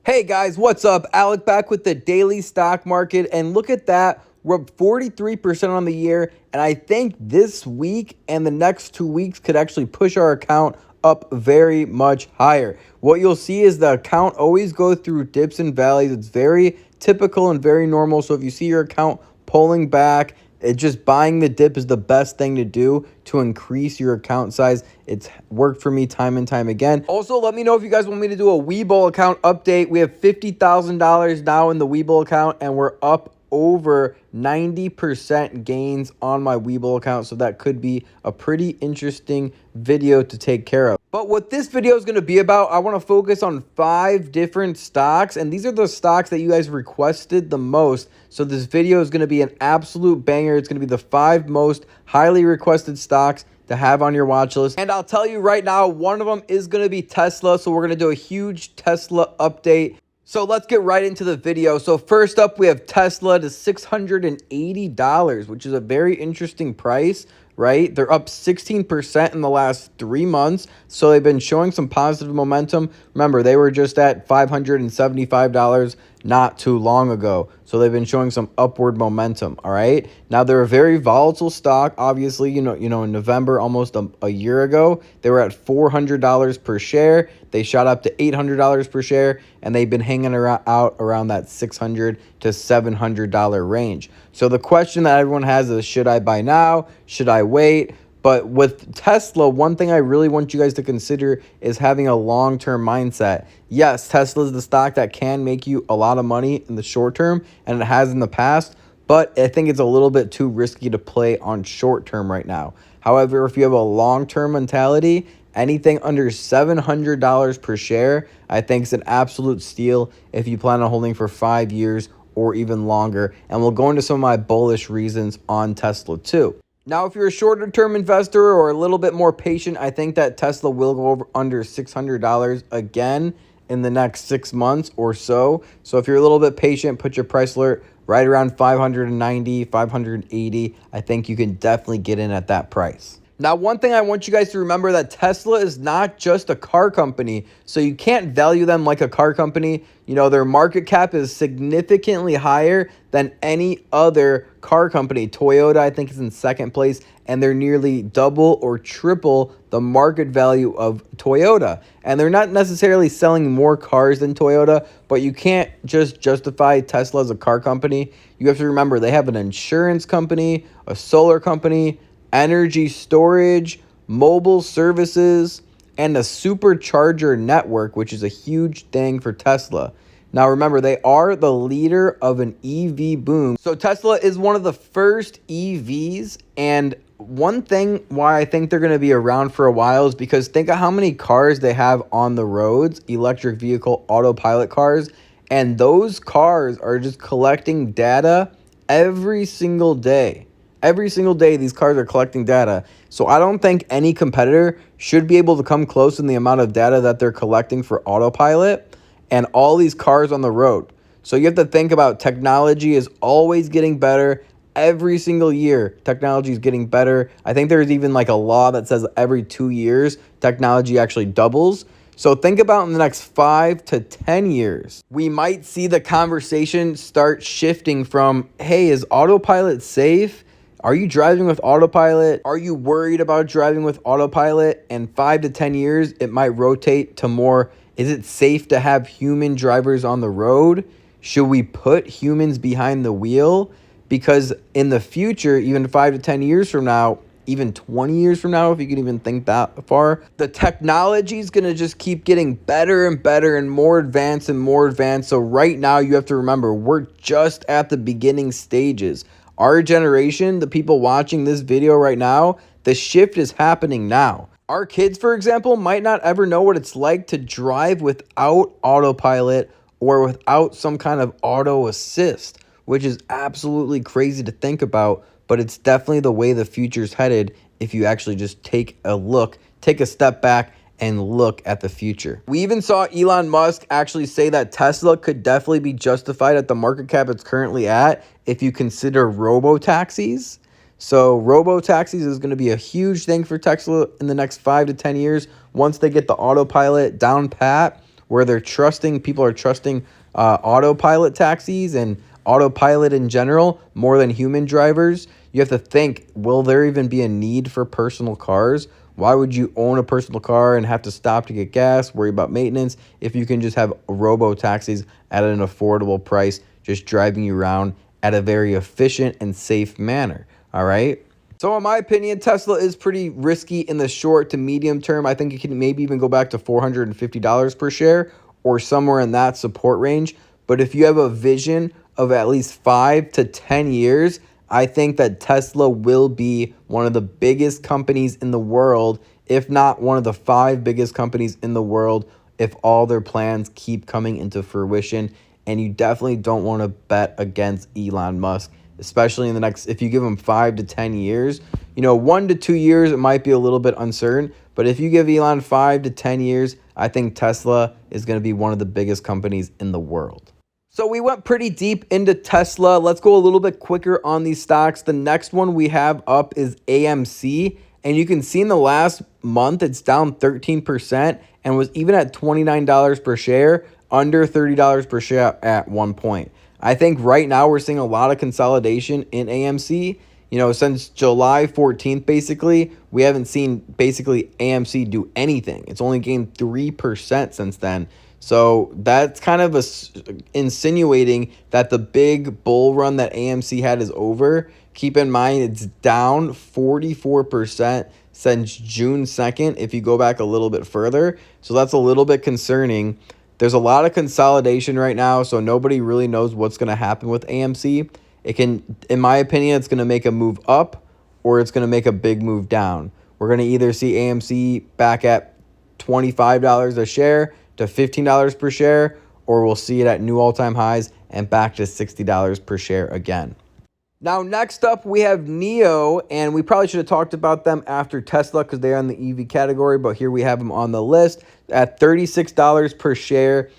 Hey guys, what's up? Alec back with the daily stock market, and look at that. We're up 43% on the year, and I think this week and the next 2 weeks could actually push our account up very much higher. What you'll see is the account always go through dips and valleys. It's very typical and very normal. So if you see your account pulling back, just buying the dip is the best thing to do to increase your account size. It's worked for me time and time again. Also, let me know if you guys want me to do a Webull account update. We have $50,000 now in the Webull account, and we're up over 90% gains on my Webull account. So that could be a pretty interesting video to take care of. But what this video is going to be about, I want to focus on 5 different stocks, and these are the stocks that you guys requested the most. So this video is going to be an absolute banger. It's going to be the 5 most highly requested stocks to have on your watch list. And I'll tell you right now, one of them is going to be Tesla. So we're going to do a huge Tesla update. So let's get right into the video. So first up, we have Tesla to $680, which is a very interesting price, right? They're up 16% in the last 3 months. So they've been showing some positive momentum. Remember, they were just at $575 not too long ago. So they've been showing some upward momentum, all right? Now, they're a very volatile stock. Obviously, you know, in November, almost a year ago, they were at $400 per share. They shot up to $800 per share, and they've been hanging out around that $600 to $700 range. So the question that everyone has is, should I buy now? Should I wait? But with Tesla, one thing I really want you guys to consider is having a long-term mindset. Yes, Tesla is the stock that can make you a lot of money in the short term, and it has in the past, but I think it's a little bit too risky to play on short term right now. However, if you have a long-term mentality, anything under $700 per share, I think is an absolute steal if you plan on holding for 5 years or even longer. And we'll go into some of my bullish reasons on Tesla too. Now, if you're a shorter term investor or a little bit more patient, I think that Tesla will go over under $600 again in the next 6 months or so. So if you're a little bit patient, put your price alert right around 590, 580. I think you can definitely get in at that price. Now, one thing I want you guys to remember, that Tesla is not just a car company, so you can't value them like a car company. You know, their market cap is significantly higher than any other car company. Toyota, I think, is in second place, and they're nearly double or triple the market value of Toyota. And they're not necessarily selling more cars than Toyota, but you can't just justify Tesla as a car company. You have to remember, they have an insurance company, a solar company, energy storage, mobile services, and a supercharger network, which is a huge thing for Tesla. Now, remember, they are the leader of an EV boom. So Tesla is one of the first EVs, and one thing why I think they're going to be around for a while is because think of how many cars they have on the roads, electric vehicle autopilot cars, and those cars are just collecting data every single day. Every single day, these cars are collecting data. So I don't think any competitor should be able to come close in the amount of data that they're collecting for autopilot and all these cars on the road. So you have to think about, technology is always getting better. Every single year, technology is getting better. I think there's even like a law that says every 2 years, technology actually doubles. So think about in the next 5 to 10 years, we might see the conversation start shifting from, hey, is autopilot safe? Are you driving with autopilot? Are you worried about driving with autopilot? And 5 to 10 years, it might rotate to more, is it safe to have human drivers on the road? Should we put humans behind the wheel? Because in the future, even 5 to 10 years from now, even 20 years from now, if you can even think that far, the technology is going to just keep getting better and better and more advanced and more advanced. So right now, you have to remember, we're just at the beginning stages. Our generation, the people watching this video right now, the shift is happening now. Our kids, for example, might not ever know what it's like to drive without autopilot or without some kind of auto assist, which is absolutely crazy to think about, but it's definitely the way the future's headed if you actually just take a step back and look at the future. We even saw Elon Musk actually say that Tesla could definitely be justified at the market cap it's currently at if you consider robo-taxis. So robo-taxis is going to be a huge thing for Tesla in the next 5 to 10 years once they get the autopilot down pat. where people are trusting autopilot taxis and autopilot in general more than human drivers. You have to think, will there even be a need for personal cars? Why would you own a personal car and have to stop to get gas, worry about maintenance, if you can just have robo-taxis at an affordable price, just driving you around at a very efficient and safe manner, all right? So in my opinion, Tesla is pretty risky in the short to medium term. I think it can maybe even go back to $450 per share or somewhere in that support range. But if you have a vision of at least 5 to 10 years, I think that Tesla will be one of the biggest companies in the world, if not one of the 5 biggest companies in the world, if all their plans keep coming into fruition. And you definitely don't want to bet against Elon Musk, especially in the next, if you give him 5 to 10 years. 1 to 2 years, it might be a little bit uncertain. But if you give Elon 5 to 10 years, I think Tesla is going to be one of the biggest companies in the world. So we went pretty deep into Tesla. Let's go a little bit quicker on these stocks. The next one we have up is AMC. And you can see in the last month, it's down 13% and was even at $29 per share, under $30 per share at one point. I think right now we're seeing a lot of consolidation in AMC. Since July 14th, basically, we haven't seen basically AMC do anything. It's only gained 3% since then. So that's kind of insinuating that the big bull run that AMC had is over. Keep in mind, it's down 44% since June 2nd, if you go back a little bit further. So that's a little bit concerning. There's a lot of consolidation right now, so nobody really knows what's going to happen with AMC. In my opinion, it's going to make a move up or it's going to make a big move down. We're going to either see AMC back at $25 a share to $15 per share, or we'll see it at new all-time highs and back to $60 per share again. Now, next up, we have NIO, and we probably should have talked about them after Tesla because they're in the EV category, but here we have them on the list at $36 per share.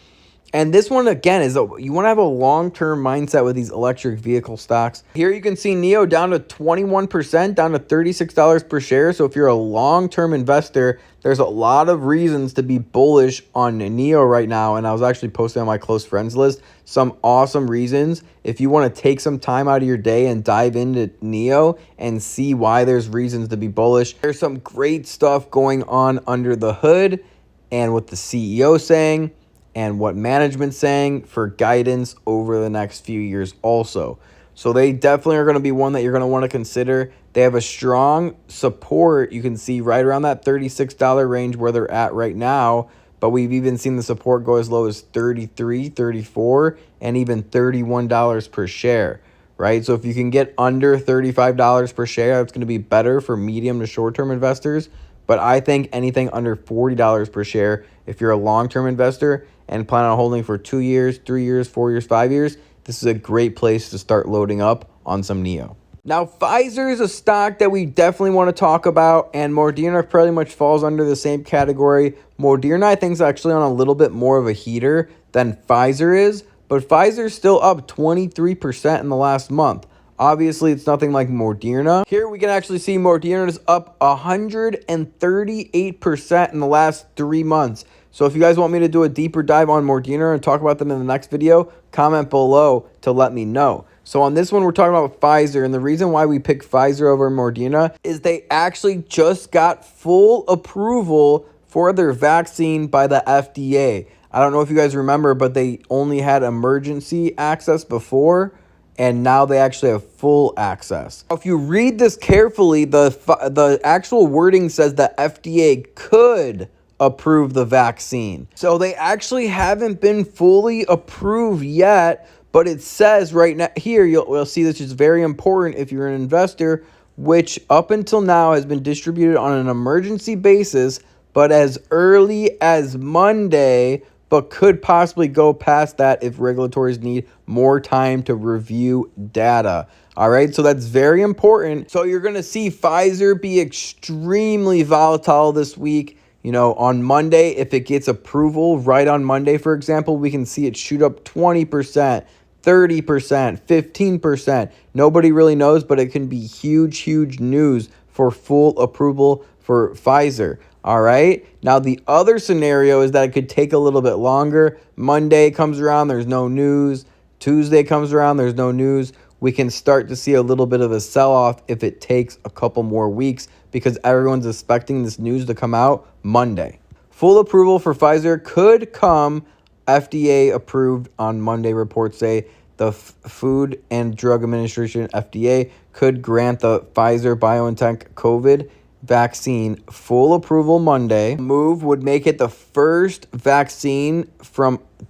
And this one, again, is you want to have a long-term mindset with these electric vehicle stocks. Here you can see NIO down to 21%, down to $36 per share. So if you're a long-term investor, there's a lot of reasons to be bullish on NIO right now. And I was actually posting on my close friends list some awesome reasons. If you want to take some time out of your day and dive into NIO and see why there's reasons to be bullish, there's some great stuff going on under the hood and what the CEO saying and what management's saying for guidance over the next few years also. So they definitely are going to be one that you're going to want to consider. They have a strong support. You can see right around that $36 range where they're at right now, but we've even seen the support go as low as $33, $34, and even $31 per share, right? So if you can get under $35 per share, that's going to be better for medium to short-term investors. But I think anything under $40 per share, if you're a long-term investor and plan on holding for 2 years, 3 years, 4 years, 5 years, this is a great place to start loading up on some NIO. Now, Pfizer is a stock that we definitely want to talk about, and Moderna pretty much falls under the same category. Moderna, I think, is actually on a little bit more of a heater than Pfizer is, but Pfizer is still up 23% in the last month. Obviously, it's nothing like Moderna. Here we can actually see Moderna is up 138% in the last 3 months. So if you guys want me to do a deeper dive on Moderna and talk about them in the next video, comment below to let me know. So on this one, we're talking about Pfizer, and the reason why we picked Pfizer over Moderna is they actually just got full approval for their vaccine by the FDA. I don't know if you guys remember, but they only had emergency access before, and now they actually have full access. If you read this carefully, the actual wording says the FDA could approve the vaccine. So they actually haven't been fully approved yet, but it says right now here, you'll see this is very important if you're an investor, which up until now has been distributed on an emergency basis, but as early as Monday, but could possibly go past that if regulators need more time to review data. All right, so that's very important. So you're going to see Pfizer be extremely volatile this week. On Monday, if it gets approval right on Monday, for example, we can see it shoot up 20%, 30%, 15%. Nobody really knows, but it can be huge, huge news for full approval for Pfizer. All right. Now, the other scenario is that it could take a little bit longer. Monday comes around, there's no news. Tuesday comes around, there's no news. We can start to see a little bit of a sell-off if it takes a couple more weeks because everyone's expecting this news to come out Monday. Full approval for Pfizer could come. FDA approved on Monday, reports say. The Food and Drug Administration, FDA, could grant the Pfizer-BioNTech COVID vaccine full approval Monday. Move would make it the first vaccine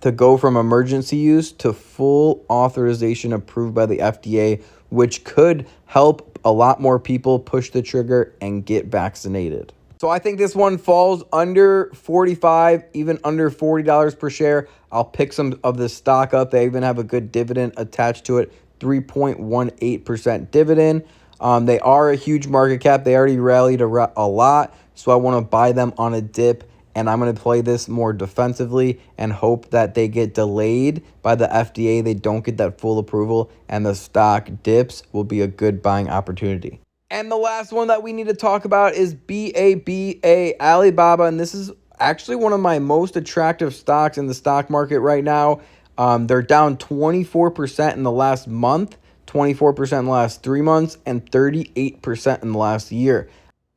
to go from emergency use to full authorization approved by the FDA, which could help a lot more people push the trigger and get vaccinated. So I think this one falls under 45, even under $40 per share. I'll pick some of this stock up. They even have a good dividend attached to it, 3.18% dividend. They are a huge market cap. They already rallied a lot, so I want to buy them on a dip, and I'm going to play this more defensively and hope that they get delayed by the FDA. They don't get that full approval, and the stock dips will be a good buying opportunity. And the last one that we need to talk about is BABA, Alibaba, and this is actually one of my most attractive stocks in the stock market right now. They're down 24% in the last month, 24% in the last 3 months, and 38% in the last year.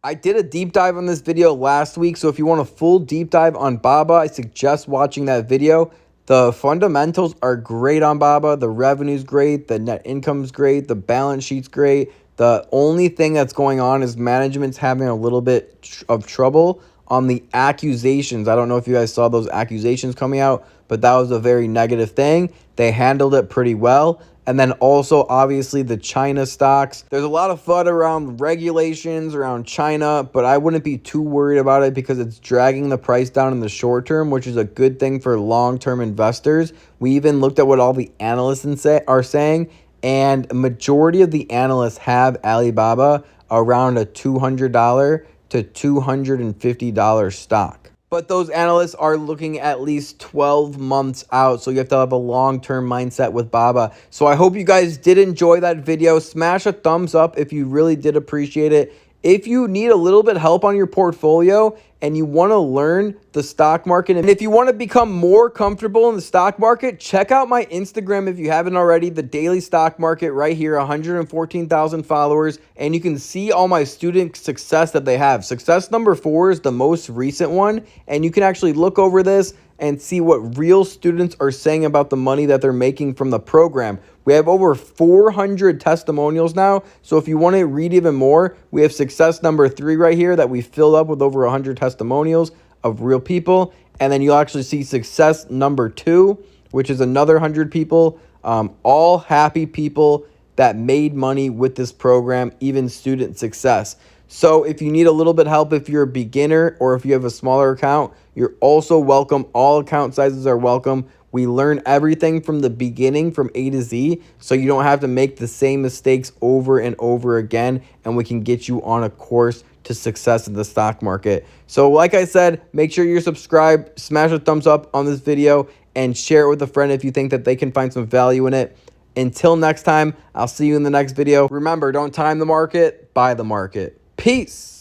I did a deep dive on this video last week, so if you want a full deep dive on BABA, I suggest watching that video. The fundamentals are great on BABA. The revenue's great, the net income's great, the balance sheet's great. The only thing that's going on is management's having a little bit of trouble on the accusations. I don't know if you guys saw those accusations coming out, but that was a very negative thing. They handled it pretty well. And then also, obviously, the China stocks. There's a lot of FUD around regulations around China, but I wouldn't be too worried about it because it's dragging the price down in the short term, which is a good thing for long-term investors. We even looked at what all the analysts are saying, and a majority of the analysts have Alibaba around a $200 to $250 stock. But those analysts are looking at least 12 months out, so you have to have a long-term mindset with BABA. So I hope you guys did enjoy that video. Smash a thumbs up if you really did appreciate it. If you need a little bit of help on your portfolio and you want to learn the stock market, and if you want to become more comfortable in the stock market, check out my Instagram if you haven't already, the Daily Stock Market right here, 114,000 followers, and you can see all my student success that they have. Success number 4 is the most recent one, and you can actually look over this and see what real students are saying about the money that they're making from the program. We have over 400 testimonials now, so if you want to read even more, we have success number 3 right here that we filled up with over 100 testimonials of real people, and then you'll actually see success number 2, which is another 100 people, all happy people that made money with this program, even student success. So if you need a little bit of help, if you're a beginner or if you have a smaller account, you're also welcome. All account sizes are welcome. We learn everything from the beginning, from A to Z, so you don't have to make the same mistakes over and over again, and we can get you on a course to success in the stock market. So like I said, make sure you're subscribed, smash a thumbs up on this video, and share it with a friend if you think that they can find some value in it. Until next time, I'll see you in the next video. Remember, don't time the market, buy the market. Peace.